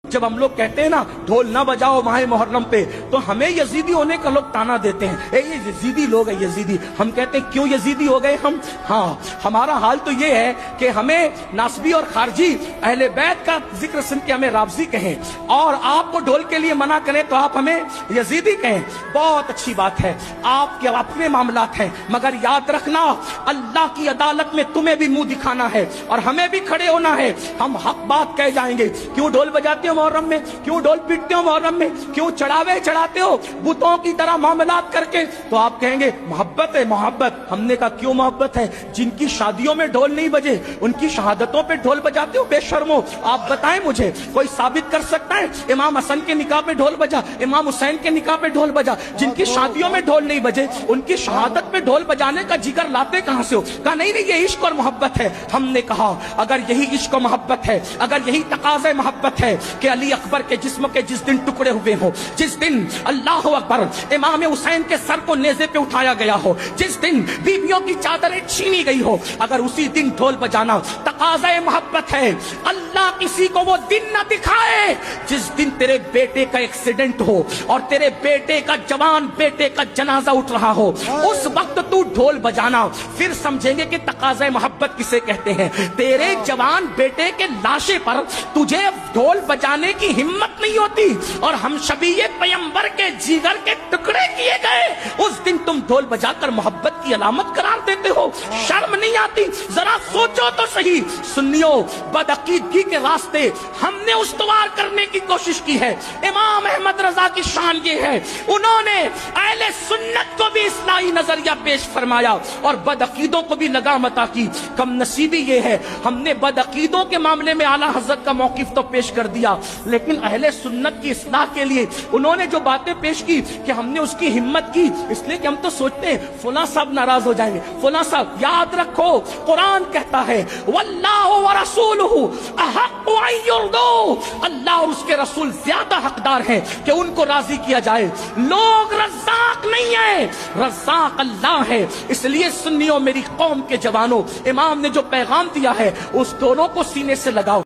जब हम लोग कहते हैं ना ढोल ना बजाओ माह मुहर्रम पे, तो हमें यजीदी होने का लोग ताना देते हैं, ये यजीदी लोग हैं यजीदी। हम कहते हैं क्यों यजीदी हो गए हम? हाँ, हमारा हाल तो ये है कि हमें नासबी और खारजी अहले बैत का जिक्र सुन के हमें राबजी कहें, और आपको ढोल के लिए मना करें तो आप हमें यजीदी कहें। बहुत अच्छी बात है, आपके अपने मामलात हैं, मगर याद रखना अल्लाह की अदालत में तुम्हें भी मुंह दिखाना है और हमें भी खड़े होना है। हम हक बात कह जाएंगे। क्यों ढोल बजाते हो मुहर्रम में? क्यों ढोल पीटते हो मुहर्रम में? क्यों चढ़ावे चढ़ाते हो बुतों की तरह मामलात करके? तो आप कहेंगे मोहब्बत है, मोहब्बत। हमने कहा क्यों मोहब्बत है? जिनकी शादियों में ढोल नहीं बजे उनकी शहादतों पे ढोल बजाते हो बेशर्मो। आप बताएं मुझे, कोई साबित कर सकता है इमाम हसन के निकाह पे ढोल बजा, इमाम हुसैन के निकाह पे ढोल बजा? जिनकी शादियों में ढोल नहीं बजे उनकी शहादत पे ढोल बजाने का जिक्र लाते कहां से हो? कहा नहीं नहीं, ये इश्क और मोहब्बत है। हमने कहा अगर यही इश्क और मोहब्बत है, अगर यही तकाज़े मोहब्बत है कि अली अकबर के जिस्म के जिस दिन टुकड़े हुए हो, जिस दिन अल्लाह अकबर इमाम हुसैन के सर को नेज़े पे उठाया गया हो, जिस दिन बीवियों की चादरें छीनी गई हो, अगर उसी दिन ढोल बजाना तकाज़े मोहब्बत है, अल्लाह किसी को वो दिन न दिखाए जिस दिन तेरे बेटे का एक्सीडेंट हो और तेरे बेटे का, जवान बेटे का जनाजा उठ रहा हो, उस वक्त तू ढोल बजाना, फिर समझेंगे कि तकाज़े मोहब्बत किसे कहते हैं। तेरे जवान बेटे के लाशे पर तुझे ढोल बजाने की हिम्मत नहीं होती और हम शबीए पैगंबर के जिगर के टुकड़े किए गए, उस दिन तुम ढोल बजाकर मोहब्बत की अलामत करार देते हो। शर्म नहीं आती? जरा सोचो तो सही। सुन्नियों, बदअकीदगी के रास्ते हमने उस्तवार करने की कोशिश की है। इमाम अहमद रजा की शान ये है, उन्होंने अहले सुन्नत को भी इस्लाही नजरिया पेश फरमाया और बदअकीदों को भी लगाम अता की। कम नसीबी ये है, हमने बदअकीदों के मामले में आला हजरत का मौकिफ तो पेश कर दिया, लेकिन अहले सुन्नत की इस्लाह के लिए उन्होंने जो बातें पेश की कि हमने उसकी हिम्मत की, इसलिए कि हम तो सोचते हैं फुला साहब नाराज हो जाएंगे, फुला साहब। याद रखो कुरान कहता है वल्लाहु व रसूलुहु अहक्कु अन युर्दू, अल्लाह और उसके रसूल ज्यादा हकदार हैं कि उनको राजी किया जाए। लोग रज़्ज़ाक नहीं है, रज़्ज़ाक अल्लाह है। इसलिए सुन्नियों, मेरी कौम के जवानों, इमाम ने जो पैगाम दिया है उस दोनों को सीने से लगाओ।